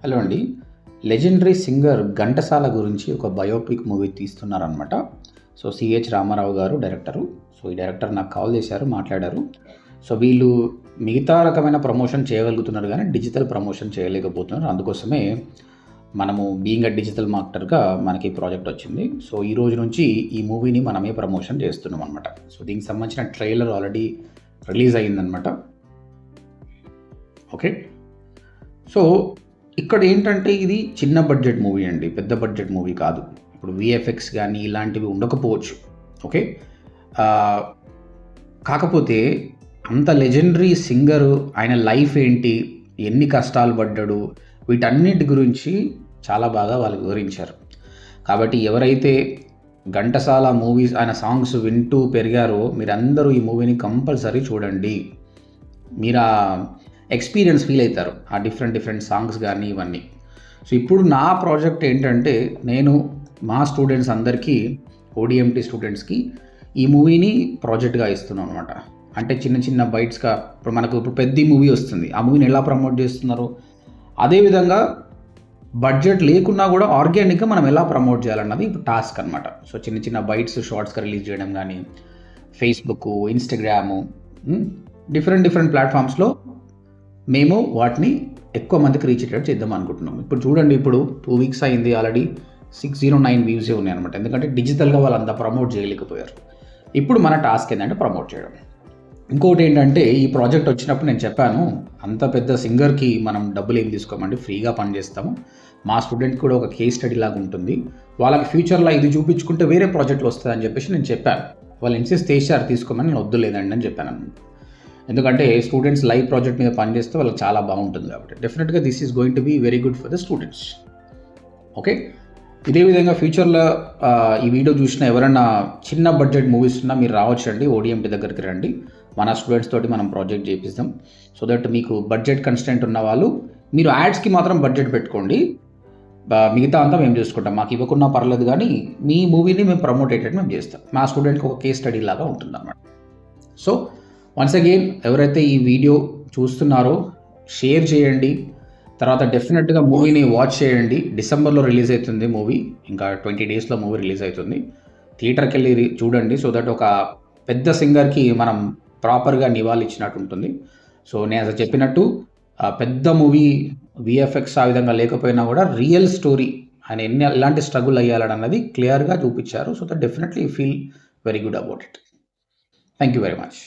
Hello అండి. Legendary singer Ghantasala గురించి ఒక బయోపిక్ మూవీ తీస్తున్నారనమాట. సో, సిహెచ్ రామారావు గారు డైరెక్టరు. సో, ఈ డైరెక్టర్ నాకు కాల్ చేశారు, మాట్లాడారు. సో, వీళ్ళు మిగతా రకమైన ప్రమోషన్ చేయగలుగుతున్నారు గానీ, డిజిటల్ ప్రమోషన్ చేయలేకపోతున్నారు. అందుకోసమే మనము బీయింగ్ ఎ డిజిటల్ మార్కెటర్‌గా మనకి ఈ ప్రాజెక్ట్ వచ్చింది. సో, ఈ రోజు నుంచి ఈ మూవీని మనమే ప్రమోషన్ చేస్తున్నాం అనమాట. సో, దీనికి సంబంధించిన ట్రైలర్ ఆల్రెడీ రిలీజ్ అయిందనమాట. ఓకే. సో, ఇక్కడ ఏంటంటే ఇది చిన్న బడ్జెట్ మూవీ అండి. పెద్ద బడ్జెట్ మూవీ కాదు. ఇప్పుడు వీఎఫ్ఎక్స్ గానీ ఇలాంటివి ఉండకపోవచ్చు. ఓకే. ఆహ్, కాకపోతే అంత లెజెండరీ సింగరు, ఆయన లైఫ్ ఏంటి, ఎన్ని కష్టాలు పడ్డాడు, వీటన్నిటి గురించి చాలా బాగా వాళ్ళు వివరించారు. కాబట్టి ఎవరైతే ఘంటసాల మూవీస్ ఆయన సాంగ్స్ వింటూ పెరిగారో మీరందరూ ఈ మూవీని కంపల్సరీ చూడండి. మీరా ఎక్స్‌పీరియన్స్ ఫీల్ అవుతారు. ఆ డిఫరెంట్ సాంగ్స్ గానీ ఇవన్నీ. సో, ఇప్పుడు నా ప్రాజెక్ట్ ఏంటంటే నేను మా స్టూడెంట్స్ అందరికీ ఓడీఎంటీ స్టూడెంట్స్‌కి ఈ మూవీని ప్రాజెక్ట్‌గా ఇస్తున్నాం అనమాట. అంటే చిన్న బైట్స్‌గా ఇప్పుడు పెద్ది మూవీ వస్తుంది. ఆ మూవీని ఎలా ప్రమోట్ చేస్తున్నారు? అదేవిధంగా బడ్జెట్ లేకున్నా కూడా ఆర్గానిక్‌గా మనం ఎలా ప్రమోట్ చేయాలన్నది ఇప్పుడు టాస్క్ అనమాట. సో, చిన్న బైట్స్ షార్ట్స్‌గా రిలీజ్ చేయడం గానీ, ఫేస్‌బుక్కు, ఇన్‌స్టాగ్రాము, డిఫరెంట్ ప్లాట్‌ఫామ్స్‌లో మేము వాటిని ఎక్కువ మందికి రీచ్ అయ్యేటట్టు చేద్దాం అనుకుంటున్నాం. ఇప్పుడు చూడండి, ఇప్పుడు 2 వీక్స్ అయింది, ఆల్రెడీ 609 వ్యూసే ఉన్నాయన్నమాట. ఎందుకంటే డిజిటల్‌గా వాళ్ళు అంత ప్రమోట్ చేయలేకపోయారు. ఇప్పుడు మన టాస్క్ ఏంటంటే ప్రమోట్ చేయడం. ఇంకోటి ఏంటంటే ఈ ప్రాజెక్ట్ వచ్చినప్పుడు నేను చెప్పాను, అంత పెద్ద సింగర్‌కి మనం డబ్బులు ఏం తీసుకోమండి, ఫ్రీగా పని చేస్తాము. మా స్టూడెంట్ కూడా ఒక కేస్ స్టడీ లాగా ఉంటుంది. వాళ్ళకి ఫ్యూచర్‌లో ఇది చూపించుకుంటే వేరే ప్రాజెక్టులు వస్తాయని చెప్పేసి నేను చెప్పాను. వాళ్ళు ఇన్సిస్ట్ చేశారు తీసుకోమని, నేను వద్దులేదండి అని చెప్పాను. ఎందుకంటే స్టూడెంట్స్ లైవ్ ప్రాజెక్ట్ మీద పనిచేస్తే వాళ్ళకి చాలా బాగుంటుంది కాబట్టి డెఫినెట్గా this is going to be very good for the students. Okay. ఇదే విధంగా ఫ్యూచర్లో ఈ వీడియో చూసిన ఎవరైనా చిన్న బడ్జెట్ మూవీస్ ఉన్నా మీరు రావచ్చండి, ఓడిఎంటీ దగ్గరికి రండి. మన స్టూడెంట్స్ తోటి మనం ప్రాజెక్ట్ చేపిస్తాం. సో దట్ మీకు బడ్జెట్ కన్స్టెంట్ ఉన్న వాళ్ళు మీరు యాడ్స్కి మాత్రం బడ్జెట్ పెట్టుకోండి. మిగతా అంతా మేము చూసుకుంటాం. మాకు ఇవ్వకున్నా పర్లేదు కానీ మీ మూవీని మేము ప్రమోట్ అయ్యేటట్టు మేము చేస్తాం. మా స్టూడెంట్కి ఒక కేస్ స్టడీ లాగా ఉంటుంది అన్నమాట. సో వన్స్ అగైన్ ఎవరైతే ఈ వీడియో చూస్తున్నారో షేర్ చేయండి. తర్వాత డెఫినెట్గా మూవీని వాచ్ చేయండి. డిసెంబర్లో రిలీజ్ అవుతుంది మూవీ. ఇంకా 20 డేస్లో మూవీ రిలీజ్ అవుతుంది. థియేటర్కి వెళ్ళి చూడండి. సో దట్ ఒక పెద్ద సింగర్కి మనం ప్రాపర్గా నివాళి ఇచ్చినట్టు ఉంటుంది. సో నేను చెప్పినట్టు పెద్ద మూవీ వీఎఫ్ఎక్స్ ఆ విధంగా లేకపోయినా కూడా రియల్ స్టోరీ ఆయన ఎలాంటి స్ట్రగుల్ అయ్యాలన్నది క్లియర్గా చూపించారు. So that definitely feel very good about it. Thank you very much.